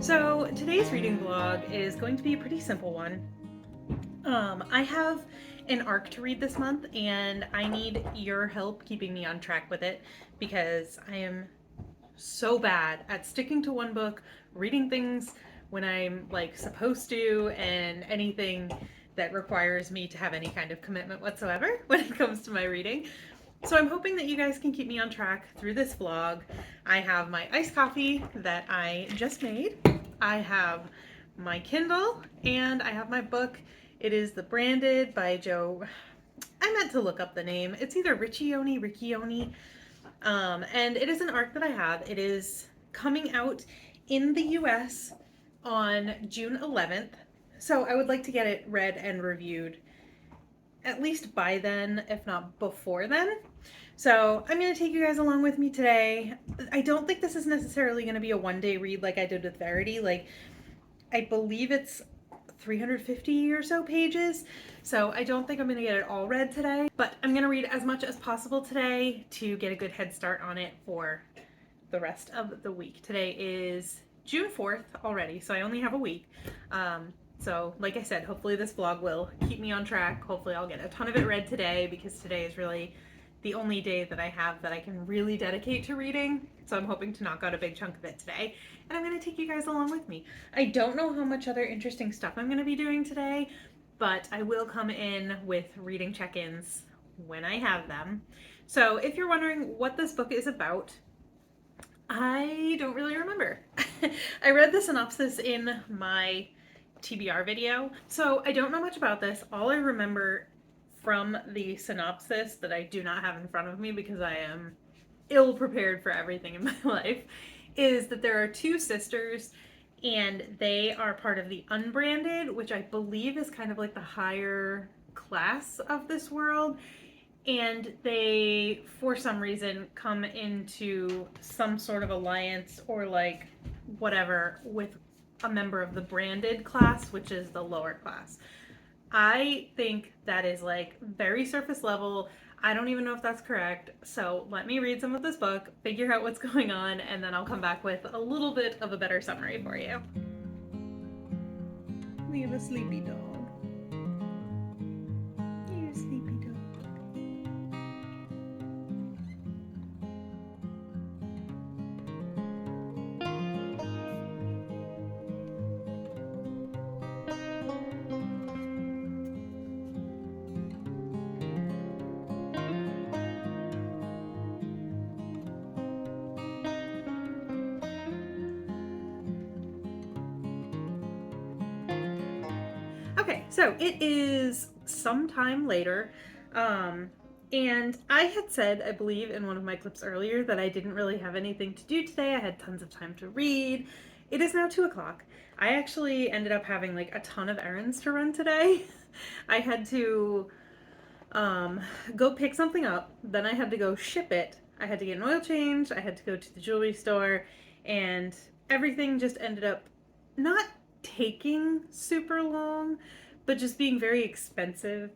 So today's reading vlog is going to be a pretty simple one. I have an arc to read this month and I need your help keeping me on track with it because I am so bad at sticking to one book, reading things when I'm like supposed to, and anything that requires me to have any kind of commitment whatsoever when it comes to my reading. So I'm hoping that you guys can keep me on track through this vlog. I have my iced coffee that I just made. I have my Kindle and I have my book. It is The Branded by Joe. I meant to look up the name. It's either Riccioni. And it is an arc that I have. It is coming out in the US on June 11th. So I would like to get it read and reviewed at least by then, if not before then. So I'm going to take you guys along with me today. I don't think this is necessarily going to be a one-day read like I did with Verity. Like, I believe it's 350 or so pages. So I don't think I'm going to get it all read today, but I'm going to read as much as possible today to get a good head start on it for the rest of the week. Today is June 4th already, so I only have a week. So like I said, hopefully this vlog will keep me on track. Hopefully I'll get a ton of it read today because today is really the only day that I have that I can really dedicate to reading. So I'm hoping to knock out a big chunk of it today. And I'm going to take you guys along with me. I don't know how much other interesting stuff I'm going to be doing today, but I will come in with reading check-ins when I have them. So if you're wondering what this book is about, I don't really remember. I read the synopsis in my TBR video, so I don't know much about this. All I remember from the synopsis that I do not have in front of me because I am ill prepared for everything in my life is that there are two sisters and they are part of the unbranded, which I believe is kind of like the higher class of this world. And they, for some reason, come into some sort of alliance or like whatever with a member of the branded class, which is the lower class. I think that is like very surface level. I don't even know if that's correct. So let me read some of this book, figure out what's going on, and then I'll come back with a little bit of a better summary for you. We have a sleepy dog. You're a sleepy dog. Okay, so it is sometime later. And I had said, I believe, in one of my clips earlier that I didn't really have anything to do today. I had tons of time to read. It is now 2 o'clock. I actually ended up having like a ton of errands to run today. I had to go pick something up, then I had to go ship it. I had to get an oil change, I had to go to the jewelry store, and everything just ended up not taking super long, but just being very expensive.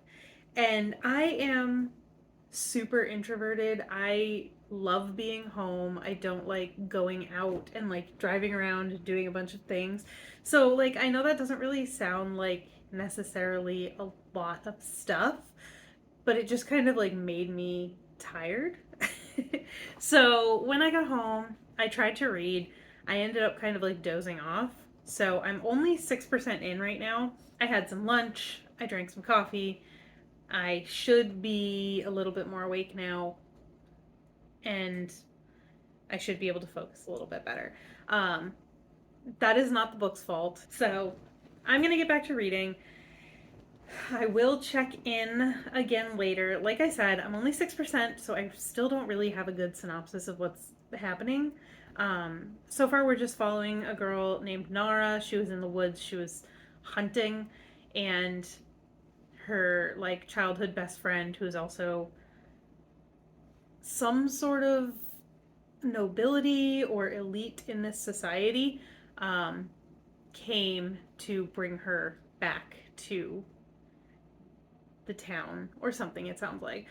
And I am super introverted. I love being home. I don't like going out and like driving around doing a bunch of things. So like I know that doesn't really sound like necessarily a lot of stuff, but it just kind of like made me tired. So when I got home, I tried to read. I ended up kind of like dozing off. So I'm only 6% in right now. I had some lunch, I drank some coffee. I should be a little bit more awake now, and I should be able to focus a little bit better. That is not the book's fault. So I'm going to get back to reading. I will check in again later. Like I said, I'm only 6%, so I still don't really have a good synopsis of what's happening. So far, we're just following a girl named Nara. She was in the woods, she was hunting, and her like childhood best friend, who is also some sort of nobility or elite in this society, came to bring her back to the town or something, it sounds like.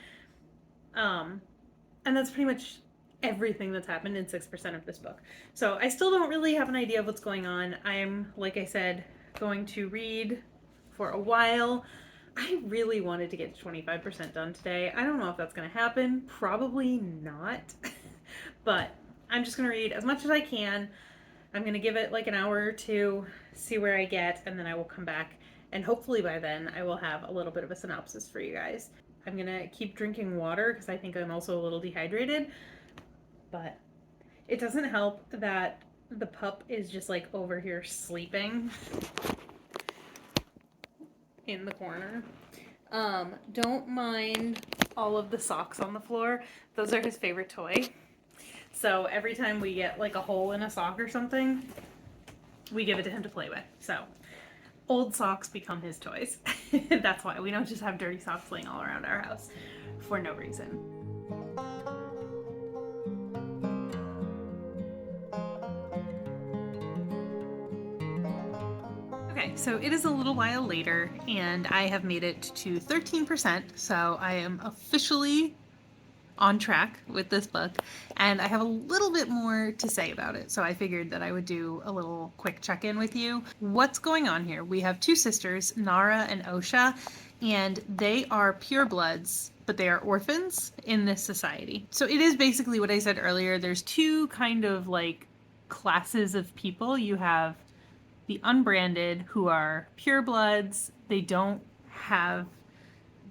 And that's pretty much everything that's happened in 6% of this book. So I still don't really have an idea of what's going on. I'm, like I said, going to read for a while. I really wanted to get to 25% done today. I don't know if that's going to happen. Probably not. But I'm just going to read as much as I can. I'm going to give it like an hour or two, see where I get, and then I will come back. And hopefully by then I will have a little bit of a synopsis for you guys. I'm going to keep drinking water because I think I'm also a little dehydrated. But it doesn't help that the pup is just like over here sleeping in the corner. Don't mind all of the socks on the floor. Those are his favorite toy. So every time we get like a hole in a sock or something, we give it to him to play with. So old socks become his toys. That's why we don't just have dirty socks laying all around our house for no reason. Okay, so it is a little while later, and I have made it to 13%, so I am officially on track with this book, and I have a little bit more to say about it, so I figured that I would do a little quick check-in with you. What's going on here? We have two sisters, Nara and Osha, and they are purebloods, but they are orphans in this society. So it is basically what I said earlier. There's two kind of like classes of people. You have the unbranded, who are purebloods. They don't have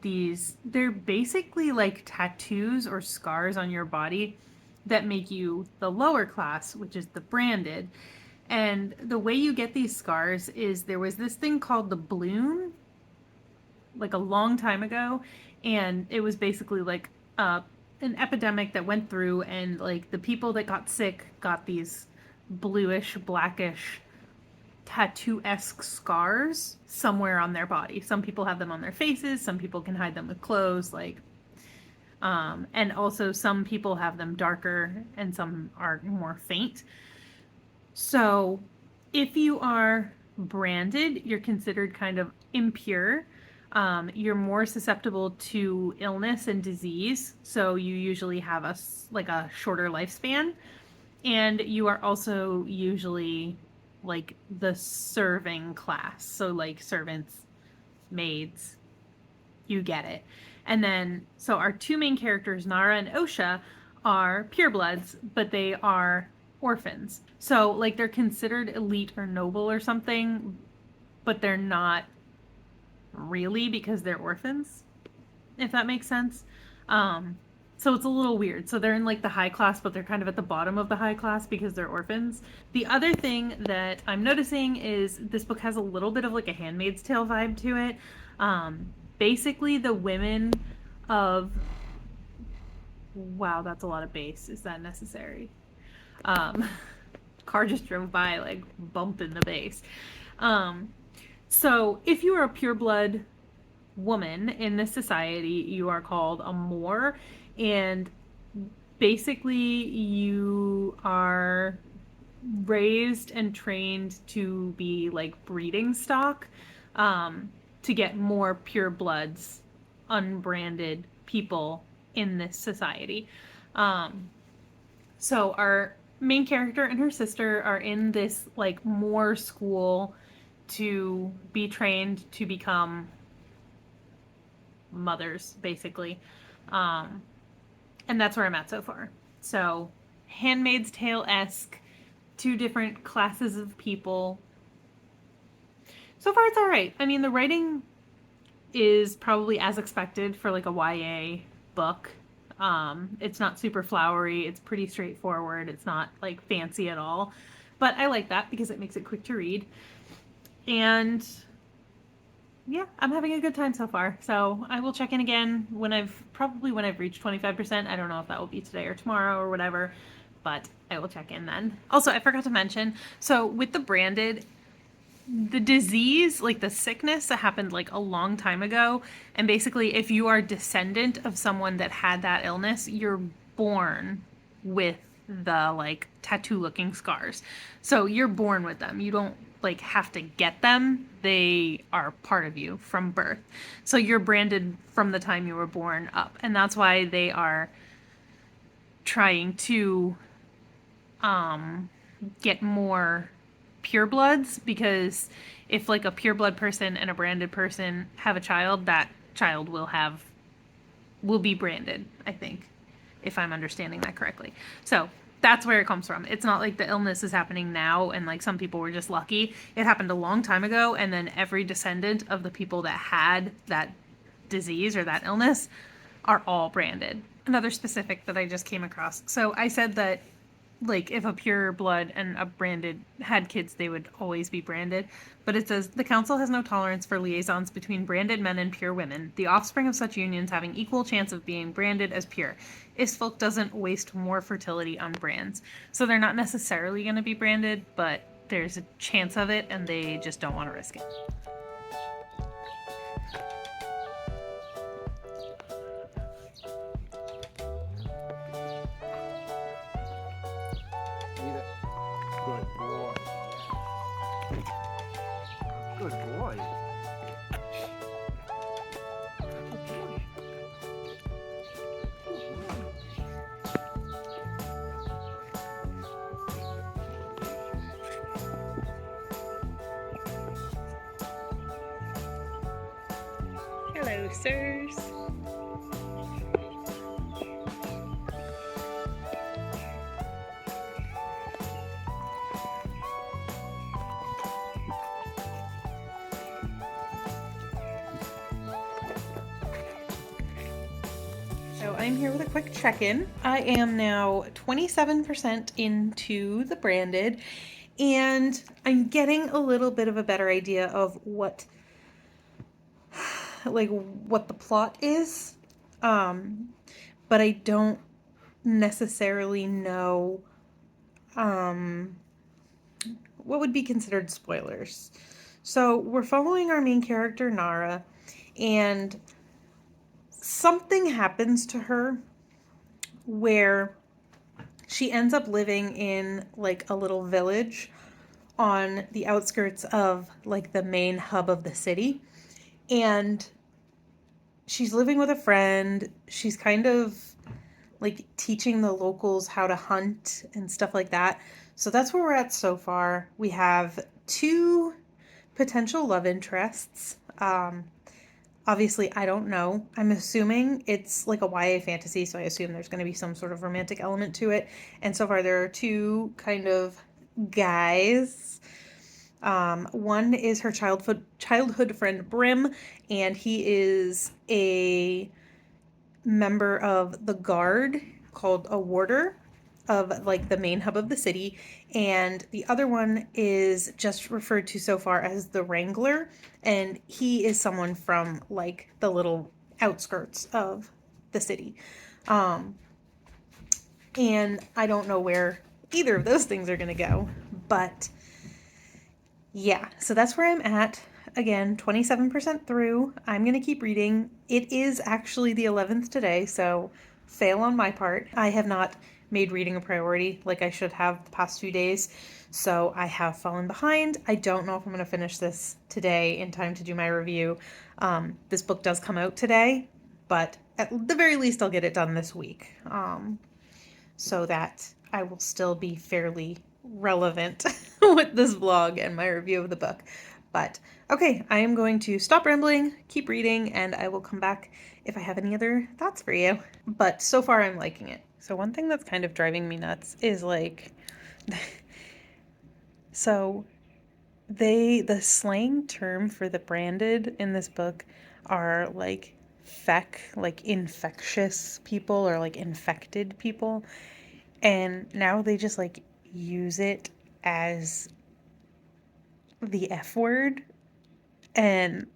these, they're basically like tattoos or scars on your body that make you the lower class, which is the branded. And the way you get these scars is there was this thing called the bloom, like a long time ago, and it was basically like an epidemic that went through, and like the people that got sick got these bluish, blackish tattoo-esque scars somewhere on their body. Some people have them on their faces, some people can hide them with clothes, like and also some people have them darker and some are more faint. So if you are branded, you're considered kind of impure. You're more susceptible to illness and disease, so you usually have a shorter lifespan, and you are also usually like the serving class, so like servants, maids, you get it. And then so our two main characters, Nara and Osha, are purebloods, but they are orphans, so like they're considered elite or noble or something, but they're not really because they're orphans, if that makes sense. So it's a little weird. So they're in like the high class, but they're kind of at the bottom of the high class because they're orphans. The other thing that I'm noticing is this book has a little bit of like a Handmaid's Tale vibe to it. Basically the women of, wow, that's a lot of bass. Is that necessary? Car just drove by, like bumping the bass. So if you are a pureblood woman in this society, you are called a Moor, and basically you are raised and trained to be like breeding stock, to get more purebloods, unbranded people in this society. So our main character and her sister are in this like Moor school to be trained to become mothers, basically. And that's where I'm at so far. So Handmaid's Tale-esque, two different classes of people. So far it's all right. I mean, the writing is probably as expected for like a YA book. It's not super flowery. It's pretty straightforward. It's not like fancy at all, but I like that because it makes it quick to read. And yeah, I'm having a good time so far. So I will check in again when I've reached 25%. I don't know if that will be today or tomorrow or whatever, but I will check in then. Also, I forgot to mention, so with the branded, the disease, like the sickness that happened like a long time ago, and basically if you are descendant of someone that had that illness, you're born with the like tattoo looking scars. So you're born with them. You don't like have to get them. They are part of you from birth. So you're branded from the time you were born up. And that's why they are trying to get more purebloods, because if like a pureblood person and a branded person have a child, that child will be branded, I think, if I'm understanding that correctly. So that's where it comes from. It's not like the illness is happening now and like some people were just lucky. It happened a long time ago, and then every descendant of the people that had that disease or that illness are all branded. Another specific that I just came across. So I said that like if a pure blood and a branded had kids, they would always be branded. But it says the council has no tolerance for liaisons between branded men and pure women, the offspring of such unions having equal chance of being branded as pure. Isfolk doesn't waste more fertility on brands. So they're not necessarily going to be branded, but there's a chance of it, and they just don't want to risk it. Good boy. Good boy. Hello, sirs. So I'm here with a quick check-in. I am now 27% into the branded, and I'm getting a little bit of a better idea of what the plot is. But I don't necessarily know what would be considered spoilers. So we're following our main character, Nara, and something happens to her where she ends up living in like a little village on the outskirts of like the main hub of the city. And she's living with a friend. She's kind of like teaching the locals how to hunt and stuff like that. So that's where we're at so far. We have 2 potential love interests. Obviously, I don't know. I'm assuming it's like a YA fantasy, so I assume there's going to be some sort of romantic element to it. And so far, there are 2 kind of guys. One is her childhood friend Brim, and he is a member of the guard called a warder of like the main hub of the city, and the other one is just referred to so far as the Wrangler, and he is someone from like the little outskirts of the city. And I don't know where either of those things are going to go, but yeah, so that's where I'm at. Again, 27% through. I'm going to keep reading. It is actually the 11th today, so fail on my part. I have not made reading a priority like I should have the past few days, so I have fallen behind. I don't know if I'm going to finish this today in time to do my review. This book does come out today, but at the very least I'll get it done this week, so that I will still be fairly relevant with this vlog and my review of the book. But okay, I am going to stop rambling, keep reading, and I will come back if I have any other thoughts for you. But so far I'm liking it. So one thing that's kind of driving me nuts is like, so the slang term for the branded in this book are like like infectious people or like infected people. And now they just like use it as the F word. And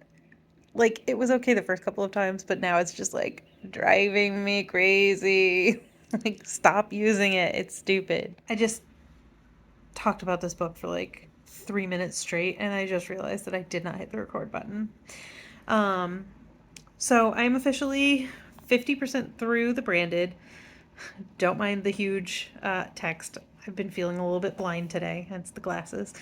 like it was okay the first couple of times, but now it's just like driving me crazy. Like, stop using it. It's stupid. I just talked about this book for like 3 minutes straight, and I just realized that I did not hit the record button. So I'm officially 50% through the branded. Don't mind the huge text. I've been feeling a little bit blind today, hence the glasses.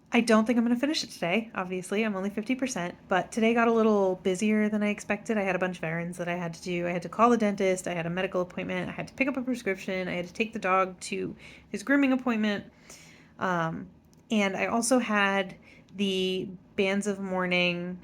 I don't think I'm going to finish it today. Obviously, I'm only 50%, but today got a little busier than I expected. I had a bunch of errands that I had to do. I had to call the dentist, I had a medical appointment, I had to pick up a prescription, I had to take the dog to his grooming appointment. Um, and I also had the Bands of Mourning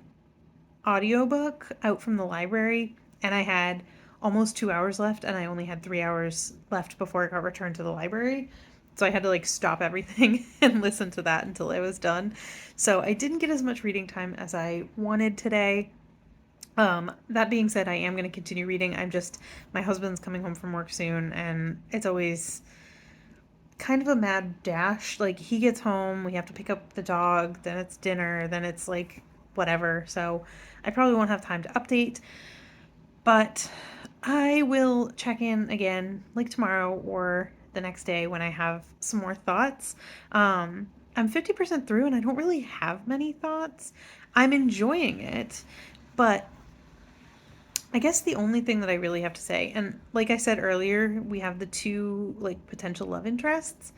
audiobook out from the library, and I had almost 2 hours left, and I only had 3 hours left before it got returned to the library. So I had to like stop everything and listen to that until I was done. So I didn't get as much reading time as I wanted today. That being said, I am going to continue reading. My husband's coming home from work soon, and it's always kind of a mad dash. Like, he gets home, we have to pick up the dog, then it's dinner, then it's like whatever. So I probably won't have time to update, but I will check in again like tomorrow or the next day when I have some more thoughts. I'm 50% through and I don't really have many thoughts. I'm enjoying it, but I guess the only thing that I really have to say, and like I said earlier, we have the two like potential love interests,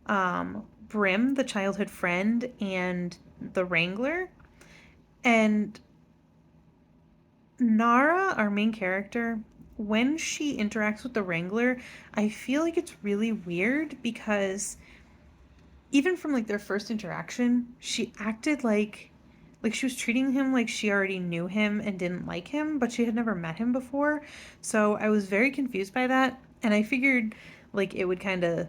Brim, the childhood friend, and the Wrangler. And Nara, our main character, when she interacts with the Wrangler, I feel like it's really weird because even from like their first interaction, she acted like she was treating him like she already knew him and didn't like him, but she had never met him before. So I was very confused by that, and I figured like it would kind of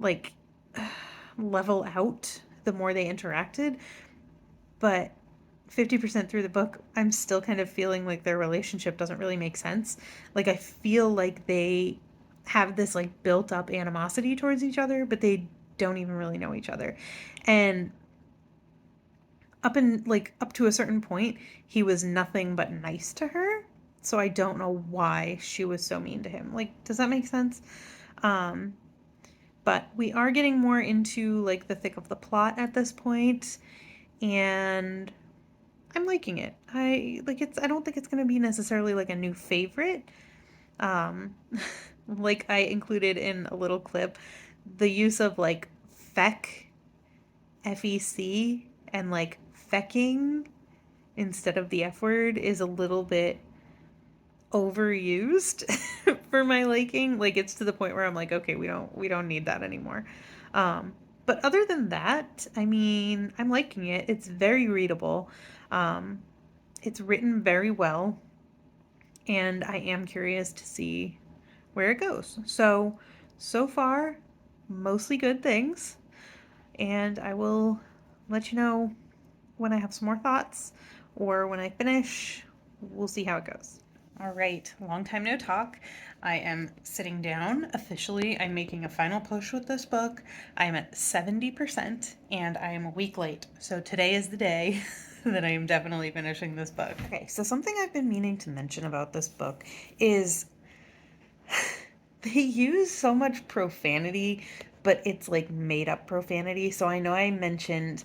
like level out the more they interacted. But 50% through the book, I'm still kind of feeling like their relationship doesn't really make sense. Like, I feel like they have this like built up animosity towards each other, but they don't even really know each other. And up to a certain point, he was nothing but nice to her. So I don't know why she was so mean to him. Like, does that make sense? Um, but we are getting more into like the thick of the plot at this point, and I'm liking it. I don't think it's going to be necessarily like a new favorite. Um like I included in a little clip, the use of like feck, FEC, and like fecking instead of the F word is a little bit overused for my liking. Like, it's to the point where I'm like, okay, we don't need that anymore. Um, but other than that, I mean, I'm liking it. It's very readable. Um, it's written very well, and I am curious to see where it goes. So far, mostly good things, and I will let you know when I have some more thoughts or when I finish. We'll see how it goes. All right, long time no talk. I am sitting down officially. I'm making a final push with this book. I am at 70% and I am a week late. So today is the day that I am definitely finishing this book. Okay, so something I've been meaning to mention about this book is they use so much profanity, but it's like made up profanity. So I know I mentioned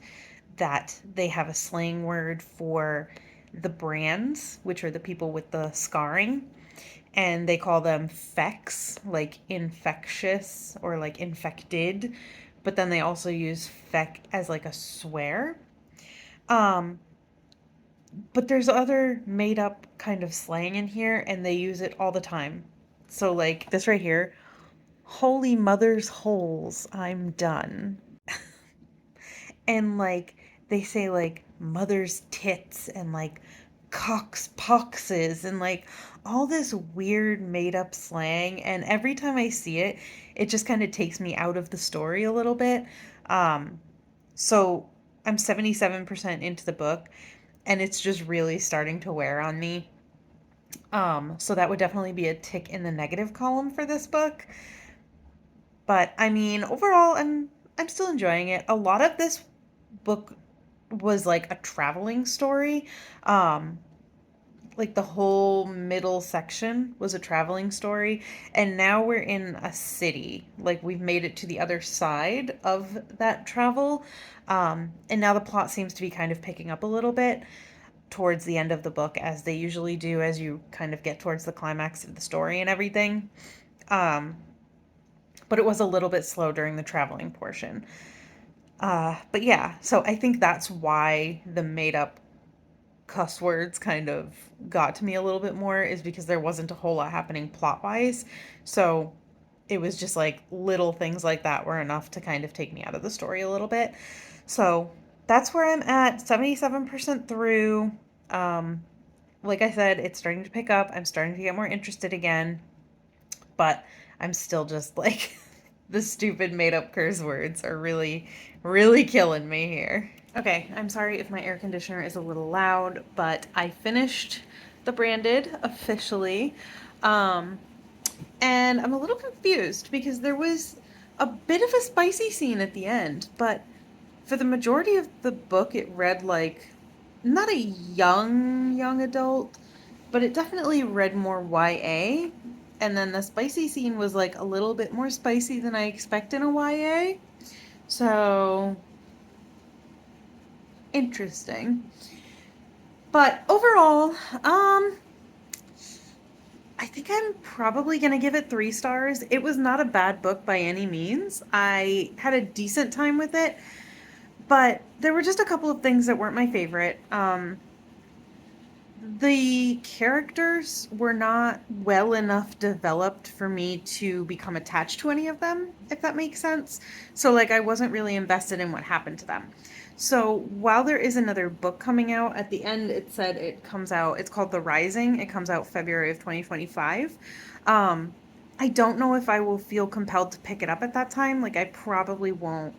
that they have a slang word for the brands, which are the people with the scarring, and they call them fecks, like infectious or like infected, but then they also use feck as like a swear. Um, but there's other made up kind of slang in here, and they use it all the time. So, like this right here, holy mother's holes, I'm done. And like they say like mother's tits and like cock's poxes and like all this weird made up slang, and every time I see it, it just kind of takes me out of the story a little bit. um so I'm 77% into the book, and it's just really starting to wear on me. So that would definitely be a tick in the negative column for this book. But I mean, overall, I'm still enjoying it. A lot of this book was like a traveling story. Um, like the whole middle section was a traveling story, and now we're in a city. Like, we've made it to the other side of that travel. And now the plot seems to be kind of picking up a little bit towards the end of the book, as they usually do as you kind of get towards the climax of the story and everything. Um, but it was a little bit slow during the traveling portion. But yeah, so I think that's why the made up cuss words kind of got to me a little bit more, is because there wasn't a whole lot happening plot wise. So it was just like little things like that were enough to kind of take me out of the story a little bit. So that's where I'm at, 77% through. Um, like I said, it's starting to pick up. I'm starting to get more interested again, but I'm still just like, the stupid made up curse words are really, really killing me here. Okay, I'm sorry if my air conditioner is a little loud, but I finished the branded officially. Um, and I'm a little confused because there was a bit of a spicy scene at the end, but for the majority of the book, it read like not a young adult, but it definitely read more YA. And then the spicy scene was like a little bit more spicy than I expect in a YA. So interesting. But overall, I think I'm probably going to give it 3 stars. It was not a bad book by any means. I had a decent time with it, but there were just a couple of things that weren't my favorite. The characters were not well enough developed for me to become attached to any of them, if that makes sense. So, like, I wasn't really invested in what happened to them. So, while there is another book coming out, at the end it said it comes out, it's called The Rising. It comes out February of 2025. Um, I don't know if I will feel compelled to pick it up at that time. Like, I probably won't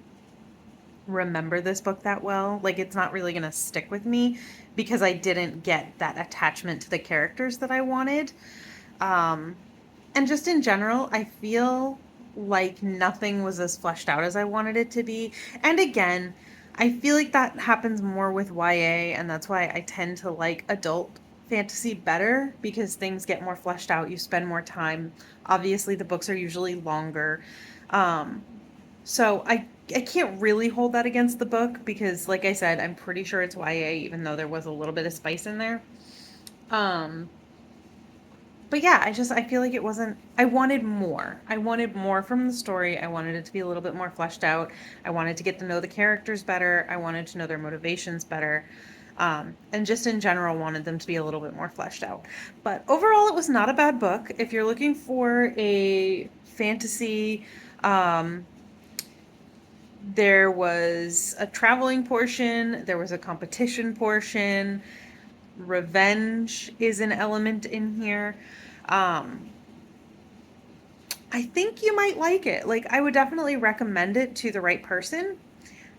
remember this book that well. Like, it's not really going to stick with me because I didn't get that attachment to the characters that I wanted. Um, and just in general, I feel like nothing was as fleshed out as I wanted it to be. And again, I feel like that happens more with YA, and that's why I tend to like adult fantasy better because things get more fleshed out. You spend more time. Obviously, the books are usually longer. Um, so I can't really hold that against the book because, like I said, I'm pretty sure it's YA, even though there was a little bit of spice in there. Um, but yeah, I feel like it wasn't. I wanted more. I wanted more from the story. I wanted it to be a little bit more fleshed out. I wanted to get to know the characters better. I wanted to know their motivations better. And just in general, wanted them to be a little bit more fleshed out. But overall, it was not a bad book. If you're looking for a fantasy, um, there was a traveling portion, there was a competition portion, revenge is an element in here. Um, I think you might like it. Like, I would definitely recommend it to the right person.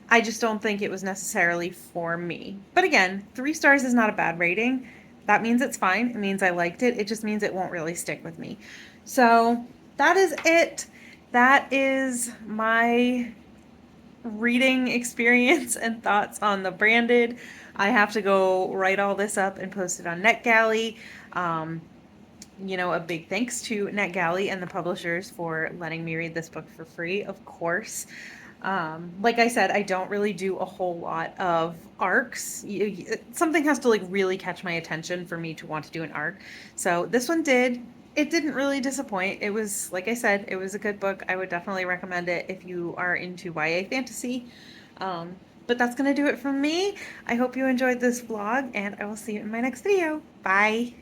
I just don't think it was necessarily for me. But again, 3 stars is not a bad rating. That means it's fine. It means I liked it. It just means it won't really stick with me. So that is it. That is my reading experience and thoughts on the branded. I have to go write all this up and post it on NetGalley. Um, a big thanks to NetGalley and the publishers for letting me read this book for free, of course. Like I said, I don't really do a whole lot of arcs. Something has to like really catch my attention for me to want to do an arc. So this one did. It didn't really disappoint. It was, like I said, it was a good book. I would definitely recommend it if you are into YA fantasy. Um, but that's going to do it from me. I hope you enjoyed this vlog, and I will see you in my next video. Bye.